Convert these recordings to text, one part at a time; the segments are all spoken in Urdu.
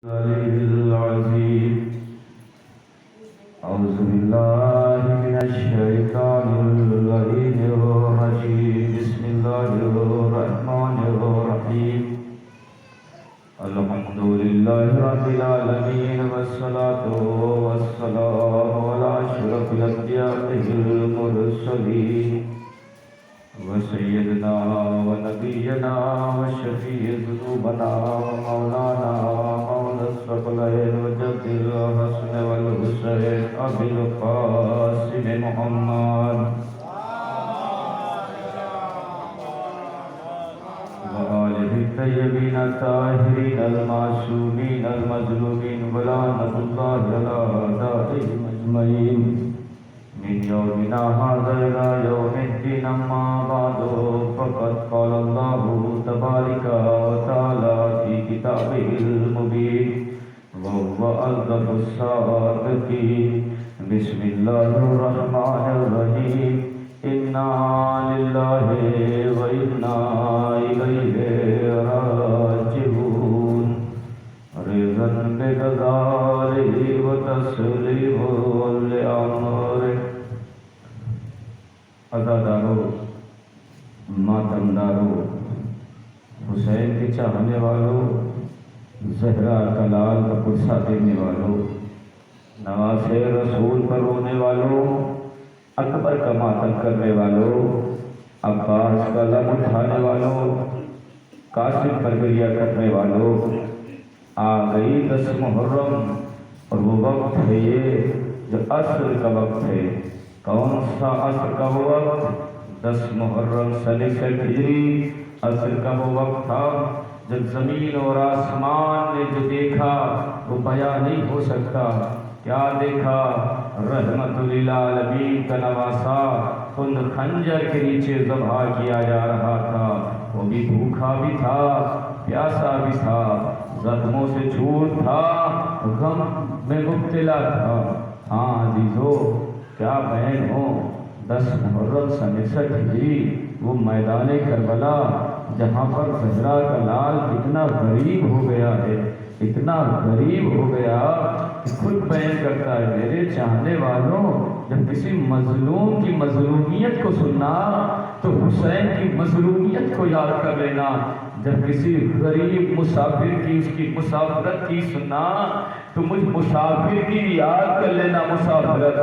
العزيز أعوذ بالله من الشيطان اللعين الرجيم بسم الله الرحمن الرحيم الحمد لله رب العالمين والصلاة والسلام على أشرف الأنبياء المرسلين وسيدنا ونبينا وشفيع ذنوبنا ومولانا مولى الثقلين وجد الحسن والحسين أبي القاسم محمد وآله الطيبين الطاهرين المعصومين المظلومين ولعنة الله على أعدائهم أجمعين من يومنا هذا إلى يوم الدين أما بعد فقد قال الله تبارك وتعالى في كتابه المبين وهو أصدق الصادقين بسم الله الرحمن الرحيم إنا لله وإنا إليه راجعون رضا بقضائه وتسليم لأمره عزادارو ماتمدارو حسین کے چاہنے والوں زہرا کا لال کا قرصہ دینے والوں نواز رسول پر رونے والوں اکبر کا ماتم کرنے والوں عباس کا لم اٹھانے والوں قاسم پر گریہ کرنے والوں آ گئی 10 محرم اور وہ وقت ہے یہ جو عصر کا وقت ہے کون سا عصر کا وہ وقت 10 محرم سنہ 60 ہجری عصر کا وہ وقت تھا جب زمین اور آسمان نے جو دیکھا وہ بیان نہیں ہو سکتا کیا دیکھا رحمت للعالمین کا نواسا خون خنجر کے نیچے ذبح کیا جا رہا تھا وہ بھی بھوکا بھی تھا پیاسا بھی تھا زخموں سے چور تھا غم میں مبتلا تھا ہاں عزیزو کیا بہن ہو 10 محرم سنہ 60 ہجری وہ میدان کربلا جہاں پر زہرا کا لال اتنا غریب ہو گیا ہے اتنا غریب ہو گیا کہ خود بیان کرتا ہے میرے چاہنے والوں جب کسی مظلوم کی مظلومیت کو سننا تو حسین کی مظلومیت کو یاد کر لینا جب کسی غریب مسافر کی اس کی مسافرت کی سننا تو مجھ مسافر کی یاد کر لینا مسافرت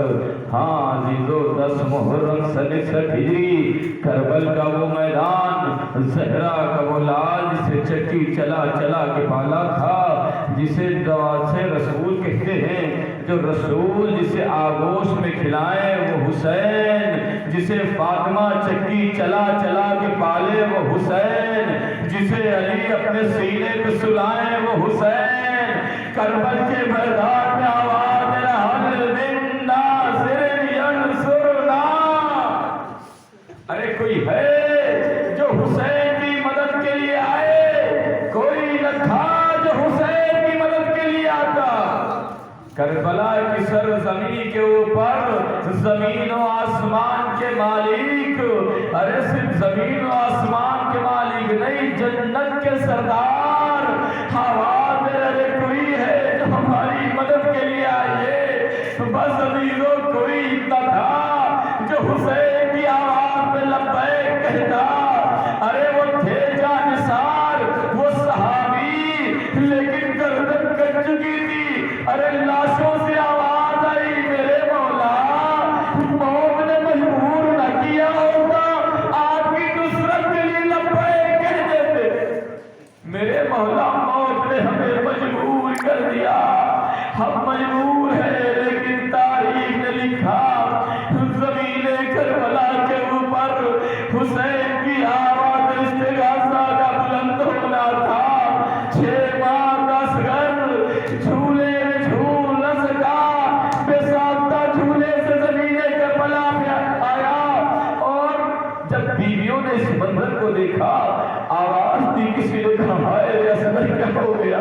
ہاں عزیزو 10 محرم سنہ 60 ہجری کربل کا وہ میدان زہرا کا وہ لال جسے چکی چلا چلا کے پالا تھا جسے نواز رسول کہتے ہیں جو رسول جسے آگوش میں کھلائے وہ حسین جسے فاطمہ چکی چلا چلا کے پالے وہ حسین جسے علی اپنے سینے پہ سلائے وہ حسین کربل کے میدان میں آواز رہا من ناصر ینصرنا ارے کوئی ہے جو حسین کی مدد کے لیے آئے کوئی نہ تھا جو حسین کی مدد کے لیے آتا کربلا کی سرزمین کے اوپر زمین و آسمان کے مالک ارے صرف زمین و آسمان کے مالک نہیں جنت کے سردار آواز ارے کوئی ہے جو ہماری مدد کے لیے آئے بس عزیزو کوئی اتنا تھا جو حسین کی آواز میں لبیک کہتا ارے وہ تھے جانثار وہ صحابی لیکن گردن کٹ چکی تھی ارے لاشوں سے آواز آئی میرے مولا موت نے مجبور نہ کیا ہوتا آپ کی نصرت کے لیے لبیک کہہ دیتے میرے مولا موت نے ہمیں مجبور کر دیا ہم مجبور ہیں لیکن تاریخ نے لکھا زمین کربلا کے اوپر حسین کی آواز استغاثہ کا بلند ہونا تھا 6 ماہ کا اصغر جھولے میں جھول نہ سکا بے ساختہ جھولے سے زمین کربلا میں آیا اور جب بیویوں نے اس منظر کو دیکھا آواز دی کسی نے کہا ہائے اصغر کیا ہو گیا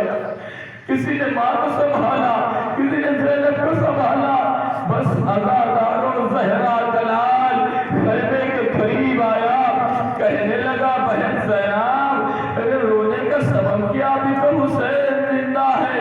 کسی نے ماں کو سنبھالا کسی نے زینب کو سنبھالا بس عزاداروں زہرا کا لال خیمے کے قریب آیا کہنے لگا بہن زینب اگر رونے کا سبب کیا بھی تو حسین زندہ ہے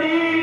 3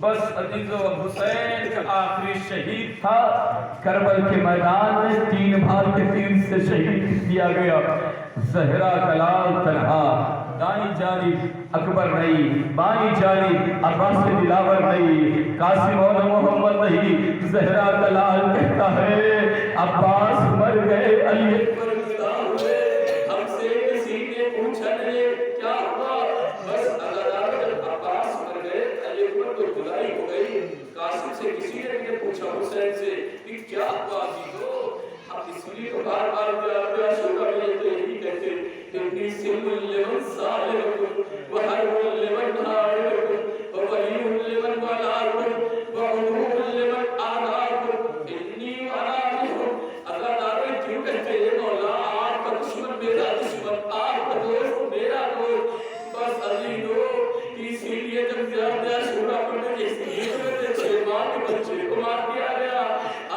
بس عزیزو حسین کا آخری شہید تھا، کربل کے میدان میں 3 بھائی کے 3 سے شہید کیا گیا۔ زہرا کا لال تنہا، دائیں جانب اکبر نہیں، بائیں جانب عباس دلاور نہیں، قاسم اور محمد نہیں۔ زہرا کا لال کہتا ہے عباس مر گئے، علی اکبر جدا ہوئے، ہم سے کسی نے پوچھا نہیں کیا ہوا؟ بس اللہ جب عباس مر گئے، علی اکبر کو جدائی ہو گئی۔ قاسم سے کسی نے پوچھا حسین سے کہ کیا ہوا عزیزو؟ ہم اس لیے تو بار بار پیار شکر لیتے ہی کہتے انی سلم لمن صالحکم وحرم لمن حاربکم وولی لمن والارکم وعدو لمن آدارکم انی وراہم۔ اللہ تعالیٰ کیوں کہتے ہیں مولا آپ کا دشمن میرا دشمن، آپ کا دوست میرا دوست؟ بس عزیزو اسی لیے جب زیادہ شکر پڑھنے کے اس لیے میں چھ ماہ کے بچے کو مار دیا گیا۔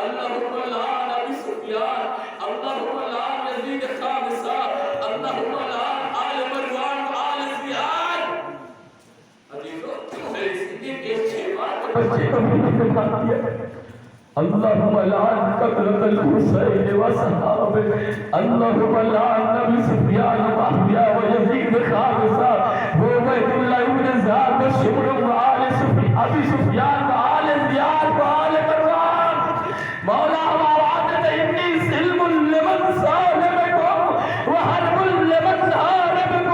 اللہم لعن ابی سفیان، اللہم لعن یزید خامسہ، اللہم لعن آل مروان آل زیاد۔ عزیزو اس لیے کہ چھ ماہ کے بچے کو مار دیا۔ اللہم لعن قتلۃ الحسین وصحابہ، اللہم لعن ابی سفیان ومعاویہ ویزید خامسہ وعبید اللہ بن زیاد وشمر وآل ابی سفیان وآل زیاد وآل مروان۔ مولا ہم آواز دے انی سلم لمن صالحکم وحرب لمن حاربکم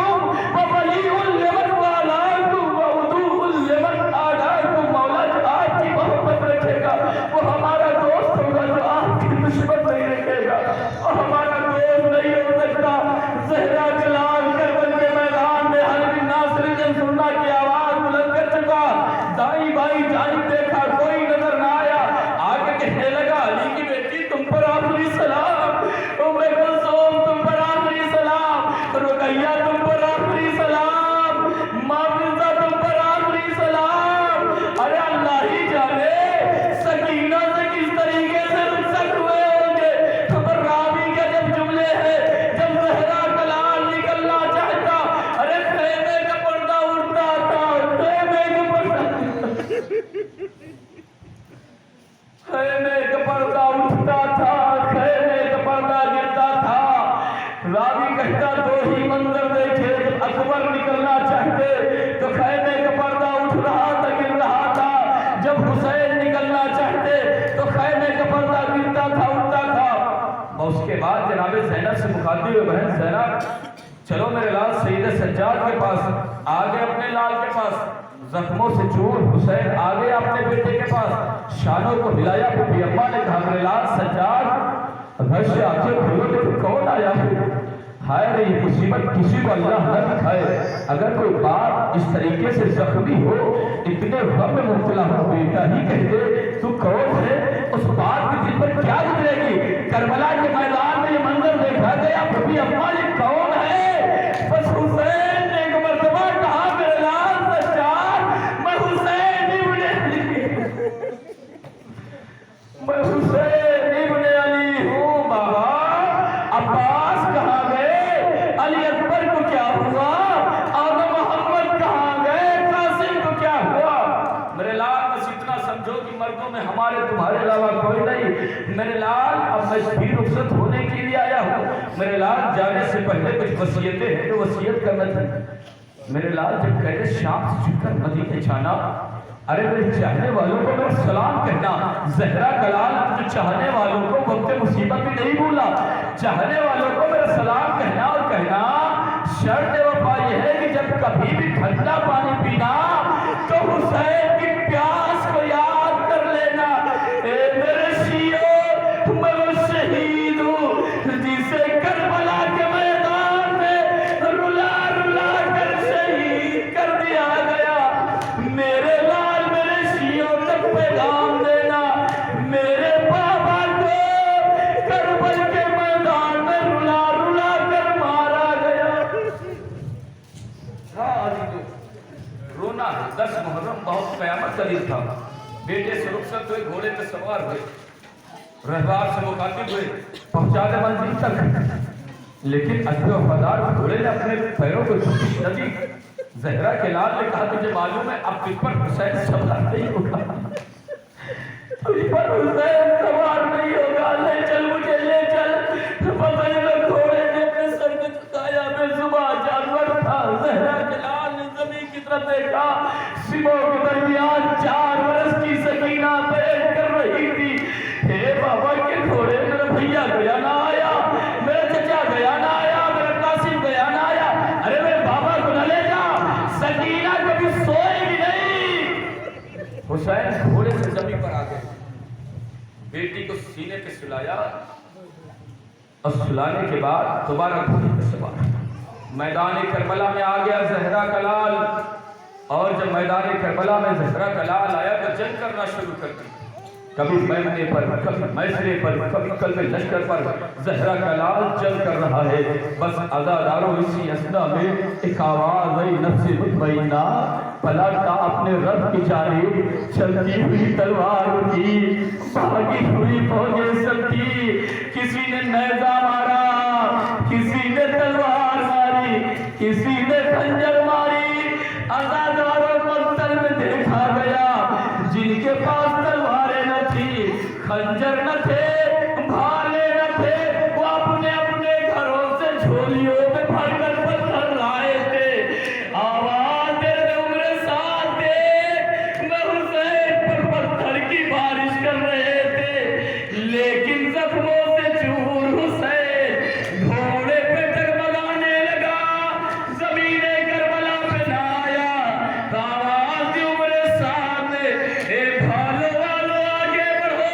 وولی لمن والاکم وعدو لمن آداکم۔ مولا جو آپ کی محبت رکھے گا وہ ہمارا دوست ہوگا، جو آپ کی دشمن نہیں رکھے گا وہ ہمارا دوست نہیں ہو سکتا۔ زہرا کا لال کربل کے میدان میں حلب ناصر جن سننا کی آواز بلند کر چکا، دائیں بائیں جانب دیکھا کوئی نظر نہ آیا، آگے کہنے لگا علی کی بیٹی تم پر آخری سلام، ام کلثوم تم پر آخری سلام، رقیہ تم پر آخری سلام، معاویہ تم پر آخری سلام۔ ارے اللہ ہی جانے سکینہ سے کس طریقے سے رخصت ہوئے ہوں گے۔ خبر راوی کے جب جملے ہیں، جب زہرا کا لال نکلنا چاہتا، ارے خیمے کا پردہ اٹھتا تھا، خیمے کا پردہ اٹھتا تھا، خیمے کا پردہ گرتا تھا۔ راوی کہتا 2 ہی منظر دیکھے، جب اکبر نکلنا چاہتے تو خیمے کا پردہ اٹھ رہا تھا، گر رہا تھا، جب حسین نکلنا چاہتے تو خیمے کا پردہ گرتا تھا، اٹھتا تھا۔ اور اس کے بعد جناب زینب سے مخاطب ہوئے بہن زینب چلو میرے لال سید سجاد کے پاس، آگے اپنے لال کے پاس، زخموں سے چور حسین آگے اپنے بیٹے کے پاس، شانوں کو ہلایا۔ پھر اماں نے کہا میرے لال سجاد گھر سے آنکھیں کھولو کہ کون آیا ہے؟ ہائے رہی مصیبت کسی کو اللہ نہ دکھائے۔ اگر کوئی باپ اس طریقے سے زخمی ہو، اتنے غم میں مبتلا ہو، بیٹا ہی کہہ دے تو کون ہے؟ اس باپ کے دل پر کیا گزرے گی؟ کربلا کے میدان میں یہ منظر دیکھا گیا، پھر اماں یہ کون ہے؟ بس حسین نے ایک مرتبہ کہا میرے لال سجاد میں حسین ابن علی ہوں۔ بابا عباس کہاں گئے؟ علی اکبر کو کیا ہوا؟ اور محمد کہاں گئے؟ قاسم کو کیا ہوا؟ میرے لال بس اتنا سمجھو کہ مردوں میں ہمارے تمہارے علاوہ کوئی نہیں۔ میرے لال اب میں بھی رخصت ہونے کے لیے آیا ہوں۔ میرے لال جانے سے پہلے کچھ وصیتیں ہیں تو وصیت کرنا چاہیے۔ میرے لال جب کہتے شام سے چھٹ کر مدینے جانا، ارے میرے چاہنے والوں کو میرا سلام کہنا۔ زہرا کا لال جو چاہنے والوں کو وقت مصیبت بھی نہیں بھولا، چاہنے والوں کو میرا سلام کہنا اور کہنا شرط وفا یہ ہے کہ جب کبھی بھی ٹھنڈا پانی پینا تو حسین کی پیاس کو یاد کر لینا۔ اے میرے شیعو میں وہ شہید ہوں جسے کربلا کے میدان میں رلا رلا کر شہید کر دیا گیا۔ میرے لال میرے شیعوں تک پیغام دینا، میرے بابا کو کربل کے میدان میں رلا رلا کر مارا گیا۔ رونا 10 محرم بہت قیامت کا دن تھا۔ بیٹے سے رخصت ہوئے، گھوڑے پہ سوار ہوئے، رہبار سے مخاطب ہوئے، پہنچا دے منزل تک، لیکن ادب وفادار گھوڑے نے اپنے پیروں کو جھکش نہ دی۔ زہرا کے لال نے کہا تجھے معلوم ہے اب تجھ پر حسین سوار نہیں ہوگا، تجھ پر حسین سوار نہیں ہوگا، لے چل مجھے لے چل۔ پتہ نہیں گھوڑے نے اپنے سر کو جھکایا، بے زباں جانور تھا۔ زہرا کے لال نے زمین کی طرف دیکھا، سبوں کے درمیان 4 برس کی سکینہ بیٹھ کر رہی تھی۔ اے بابا کے گھوڑے، میرا بھیا گیا نہ آیا، میرا چچا گیا نہ آیا، میرا قاسم گیا نہ آیا، ارے میرے بابا کو نہ لے جا، سکینہ کبھی سوئے گی نہیں۔ حسین گھوڑے سے زمین پر آ گئے، بیٹی کو سینے پہ سلایا اور سلانے کے بعد دوبارہ گھوڑے پہ سوار میدان کربلا میں آ گیا زہرا کا لال۔ اور جب میدان کربلا میں زہرا کا لال آیا تو جنگ کرنا شروع کر دی، کبھی میدانے پر، کبھی میسرے پر، کبھی قلب لشکر پر زہرا کا لال جنگ کر رہا ہے۔ بس عزاداروں اسی اثنا میں ایک آواز آئی نفس مطمئنہ، پلٹا اپنے رب کی جانب، چلتی ہوئی تلوار کی، بھاگی ہوئی فوجیں سب کی، کسی نے نیزہ مارا، کسی نے تلوار ماری، کسی نے خنجر ماری۔ عزاداروں کو تل میں دیکھا گیا، جن کے پاس تلواریں نہ تھی، خنجر نہ تھے، بھالے نہ تھے، وہ اپنے اپنے گھروں سے جھولیوں میں بھر کر پتھر لائے تھے۔ آواز دے رہے عمر ساتھ دے، میں حسین پر پتھر کی بارش کر رہے تھے، لیکن زخموں سے چور حسین گھوڑے پہ ڈگمگانے لگا، زمین کربلا پہ نہ آیا۔ آواز دی عمر ساتھ دے، اے بھالو والو آگے بڑھو،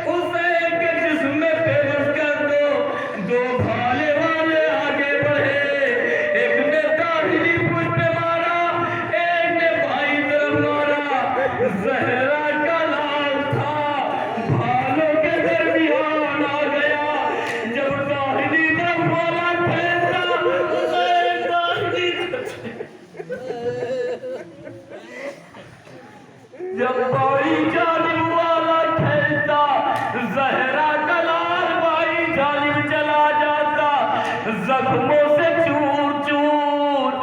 حسین کے جسم میں پیوست کر دو۔ 2 بھالے والے آگے بڑھے، ایک نے داہنی پشت پہ مارا، ایک نے بائیں طرف مارا۔ زہرا کا لال تھا، بھالوں کے درمیان آ گیا، جب داہنی طرف والا پھینکا، حسین داہنی طرف، جب بائیں جانب والا کھیلتا، زہرا کا لال بائیں جانب چلا جاتا، زخموں سے چور چور۔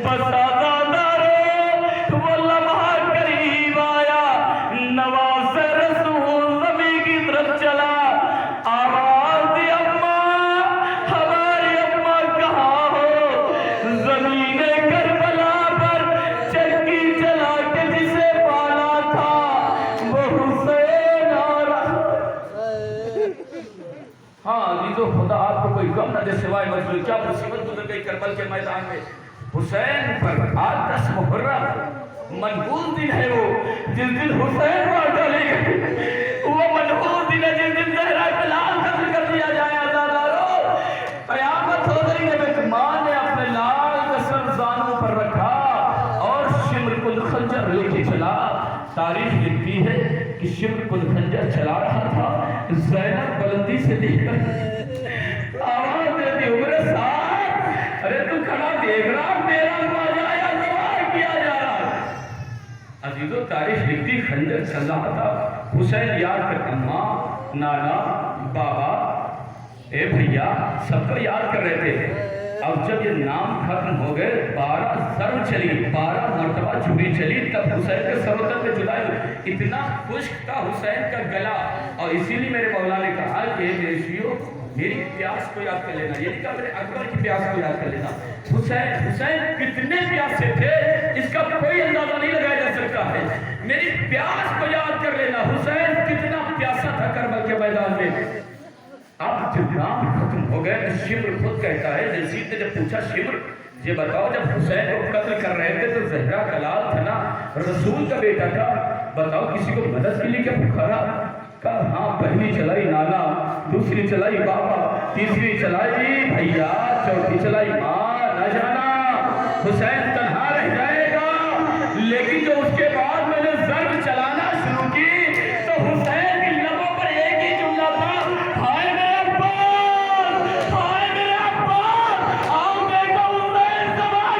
بس عزاداروں وہ لمحہ قریب آیا، نواز رسول زمین کی طرف چلا، آواز دی اماں، ہماری اماں کہاں ہو؟ زمین کربلا پر چکی چلا کے جسے پالا تھا وہ حسین آ رہا۔ ہاں عزیزو، خدا آپ کو کوئی غم نہ دے سوائے مجبور، کیا مصیبت گزر گئی کربل کے میدان میں حسین پر۔ آج 10 محرم منحوس دن ہے وہ، جس دن حسین مار ڈالے گئے، وہ منحوس دن ہے جس دن زہرا کا لال قتل کر دیا جائے۔ عزاداروں، قیامت ہو گئی جب ایک ماں نے اپنے لال کا سر زانوں پر رکھا اور شمر کل خنجر لے کے چلا۔ تاریخ لکھتی ہے کہ شمر کل خنجر چلا رہا تھا، زینب بلندی سے دیکھ کر آواز دیتی، عمر صاحب ارے تو کھڑا دیکھ رہا، میرا ماجایا سوار کیا جا رہا ہے۔ عزیزو، تاریخ لکھتی خنجر چل رہا تھا، حسین یاد کر اماں، نانا، بابا، اے بھیا سب کو یاد کر رہے تھے۔ اب جب یہ نام ختم ہو گئے، 12 ضرب چلی، 12 مرتبہ چھری چلی، تب حسین کے سر و سر پہ جدائی ہوئی۔ اتنا خشک تھا حسین کا گلا، اور اسی لیے میرے مولا نے کہا کہ میرے شیعو میری پیاس کو یاد کر لینا، یہ نہیں کہا میرے اکبر کی پیاس کو یاد کر لینا۔ حسین کتنے پیاسے تھے اس کا کوئی اندازہ نہیں لگایا جا سکتا ہے، میری پیاس کو یاد کر لینا، حسین کتنا پیاسا تھا کربل کے میدان میں۔ اب جب نام ختم ہو گئے تو شمر خود کہتا ہے، یزید نے جب پوچھا شمر یہ بتاؤ جب حسین کو قتل کر رہے تھے تو زہرا کا لال تھا نا، رسول کا بیٹا تھا، بتاؤ کسی کو مدد کے لیے کیا پکارا؟ کہا ہاں، پہلی چلائی نانا، دوسری چلائی بابا، تیسری چلائی بھیا، چوتھی چلائی ماں، نہ جانا حسین تنہا رہ جائے گا۔ لیکن جو اس کے بعد میں نے ضرب چلانا شروع کی تو حسین کی لبوں پر ایک ہی جملہ تھا، ہائے میرے عباس، ہائے میرے عباس، آؤ دیکھو حسین ذبح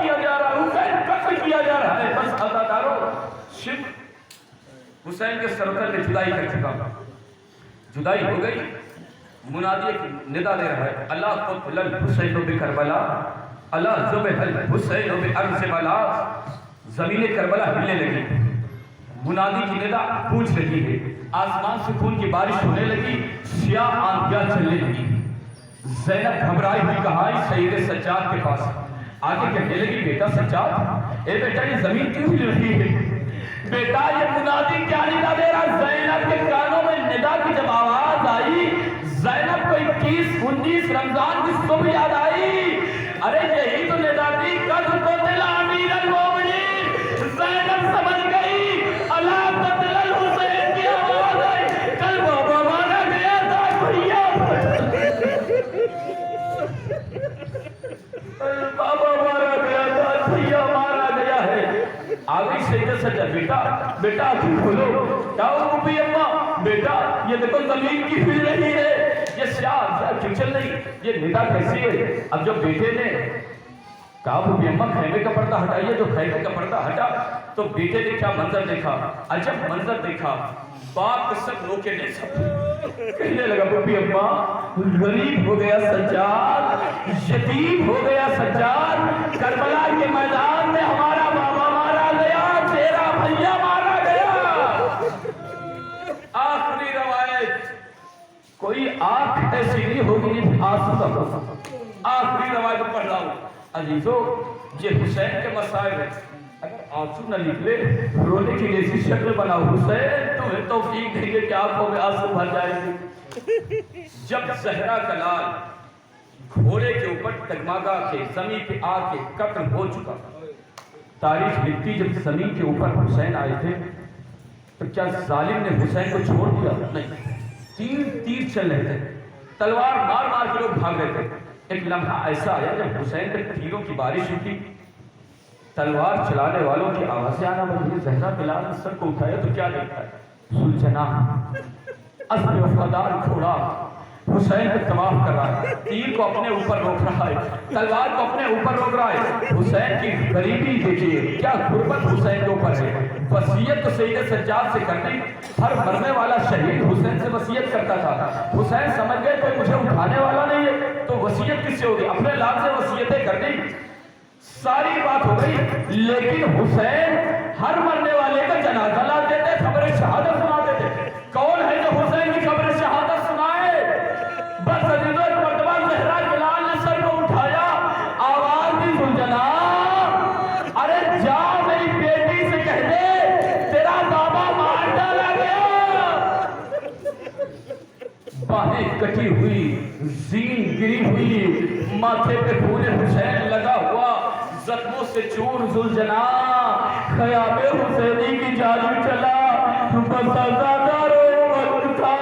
کیا جا رہا ہے۔ بس عزاداروں، حسین کے سر پر میں جدائی کر چکا ہوں، جدائی ہو گئی، منادی ایک ندا دے رہا ہے، اللہ قتل الحسین بکربلا، اللہ ذبح الحسین بارض بلا۔ زمین کربلا ہلنے لگی، منادی کی ندا گونج رہی ہے، آسمان سے خون کی بارش ہونے لگی، سیاہ آندیاں چلنے لگی۔ زینب گھبرائی ہوئی کہا سید سجاد کے پاس، آگے کہنے لگی بیٹا سجاد، اے بیٹا یہ زمین کیوں ہل رہی ہے؟ بیٹا یہ منادی کیا ندا دے رہا؟ زینب کے کانوں میں ندا کی جب آواز آئی، زینب کو 21-19 رمضان کی صبح یاد آئی، ارے یہی تو ندا تھی قد قتل امیر المومنین۔ زینب سمجھ گئی اللہ قتل الحسین کی آواز آئی، کل بابا مارا گیا تھا بھیا، بابا مارا گیا تھا بھیا مارا گیا ہے۔ آگئی سیدہ سجا بیٹا آنکھیں کھولو، کیا ہو بھی اماں؟ بیٹا یہ دیکھو زمین کی ہل رہی ہے، یہ سیاہ کیوں چل رہی، یہ ندا کیسی ہے؟ اب جب بیٹے نے کہا بھی اماں خیمے کا پردہ ہٹائیے، جو خیمے کا پردہ ہٹا تو بیٹے نے کیا منظر دیکھا، عجب منظر دیکھا، باپ سب روکے نہیں سب کہنے لگا بھی اماں غریب ہو گیا سجاد، یتیم ہو گیا سجاد، کربلا کے میدان میں ہمارا بابا مارا گیا، تیرا بھیا مارا گیا۔ آخری روایت، کوئی آنکھ ایسی نہیں ہوگی آنسو کا ہوگا، آخری روایت پڑھ رہا ہوں عزیزو، یہ حسین کے مسائل ہیں، اگر آنسو نہ نکلے رونے کی جیسی شکل بناؤ، حسین تمہیں توفیق دیں گے کہ آنکھوں میں آنسو بھر جائیں گے۔ جب زہرا کا لال گھوڑے کے اوپر ٹگماگا کے زمین پہ آ کے قتل ہو چکا، تاریخ لکھتی جب زمین کے اوپر حسین آئے تھے تو کیا ظالم نے حسین کو چھوڑ دیا؟ نہیں، تیر چل رہے تھے، تلوار مار مار کے لوگ بھاگ رہے تھے۔ ایک لمحہ ایسا آیا جب حسین پہ تیروں کی بارش ہوئی، تلوار چلانے والوں کی آوازیں آنا بڑی، زہرا بلال نے سر کو اٹھایا تو کیا دیکھتا ہے؟ ذوالجناح اسب وفادار گھوڑا حسین پہ طواف کر رہا ہے، تیر کو اپنے اوپر روک رہا ہے، تلوار کو اپنے اوپر روک رہا ہے۔ حسین کی غریبی دیکھیے، کیا غربت حسین کے اوپر ہے۔ وصیت تو سید سجاد سے کرتی، ہر مرنے والا شہید حسین سے وصیت کرتا تھا۔ حسین سمجھ گئے کوئی مجھے اٹھانے والا نہیں ہے تو وصیت کس سے ہوگی؟ اپنے لال سے وصیتیں کر دی، ساری بات ہو گئی۔ لیکن حسین ہر مرنے والے کا جنازہ لاتے تھے، خبر شہادت سناتے تھے۔ کون ہے جو حسین کی خبر شہادت سنائے؟ بس عزیزو ایک مرتبہ زہرا کے لال نے سر کو اٹھایا، آواز دی ذوالجناح، ارے جا میری بیٹی سے کہہ دے تیرا بابا مار ڈالا گیا۔ باہیں کٹی ہوئی، زین گری ہوئی، ماتھے پہ خون حسین لگا ہوا، زخموں سے چور ذوالجناح، خیام حسینی کی جانب چلا، بس ازادارو وقت تھا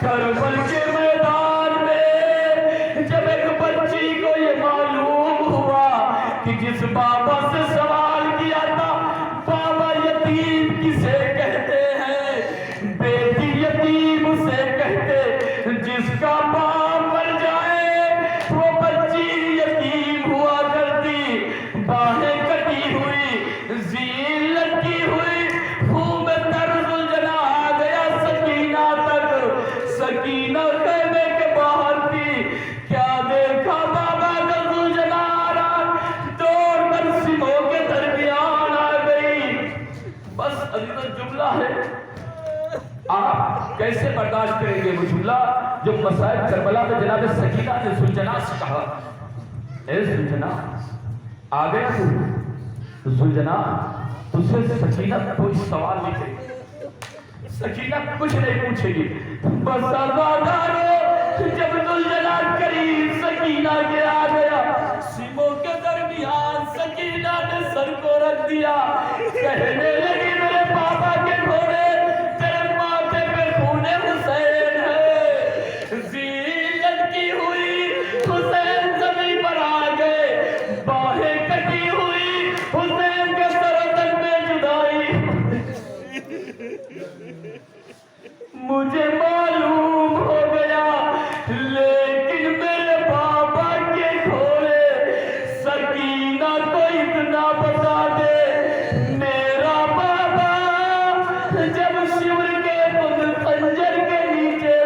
کربل کے میدان میں، جب ایک بچی کو یہ معلوم ہوا کہ جس بابا سے سوال کیا تھا بابا یتیم کسے کہتے ہیں، بیٹی یتیم اسے کہتے جس کا باپ مر جائے، وہ بچی یتیم ہوا کرتی، باہیں کٹی ہوئی، زین لٹکی ہوئی، خون میں تر ذوالجناح آ گیا سکینہ تک، سکینہ خیمے کے باہر تھی، کیا دیکھا بابا کا ذوالجناح آ رہا، دوڑ کر سموں کے درمیان آ گئی۔ بس عزیزو جملہ ہے، آپ کیسے برداشت کریں گے وہ جملہ جو مسائل کربلا میں جناب سکینہ نے ذوالجناح سے کہا، اے ذوالجناح آ گیا تو ذوالجناح تجھ سے سکینہ کوئی سوال نہیں کرے گی، سکینہ کچھ نہیں پوچھے گی، بس آزادارو جب ذوالجناح قریب سکینہ کے آ گیا، سیموں کے درمیان سکینہ نے سر کو رکھ دیا، کہنے لگی میرے بابا کے گھوڑے تیرے ماتھے پہ خون حسین ہے، زین لٹکی ہوئی، حسین زمین پر آ گئے، باہیں کٹی ہوئی، حسین کے سرطن میں جدائی، مجھے معلوم ہو گیا، لیکن میرے بابا کے گھوڑے سکینہ کو اتنا بتا دے، میرا بابا جب شور کے خنجر کے نیچے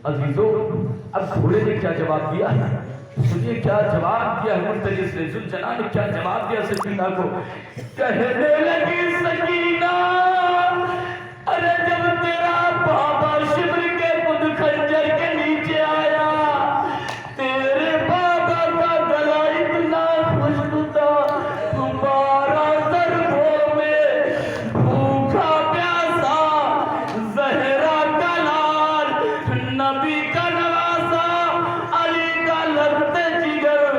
عزیزوں اب گھوڑے نے کیا جواب دیا ہے؟ سنیے کیا جواب دیا ہے مرتجس نے، ذوالجلال نے کیا جواب دیا سکینہ کو؟ کہنے لگی سکینہ ارے جب تیرا بابا شبر کے خود خنجر کے نیچے آیا، تیرے بابا کا گلا اتنا خشک تھا، 12 ضربوں میں بھوکا پیاسا زہرا کا لال نبی کا نواسا علی کا لگتے جگر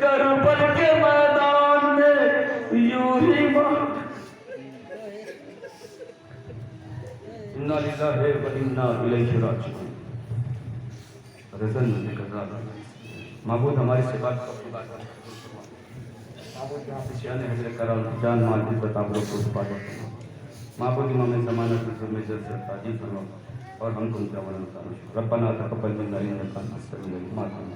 کربل کے میدان میں یوں ہی اِنَّا لِلَّهِ وَإِنَّا إِلَيْهِ رَاجِعُونَ۔ رضن نے کہا معبود ہماری سے بات کو بات معبود یہاں سے شیعہ نے حضرت کرام جان مال کی بتابروں کو حفاظت کرنا، معبود امام زمانہ کی ظلم عزت سے تعجیب فرما اور ہم کو ان کے عمل میں ربنا تقبل منا انک انت السمیع العلیم۔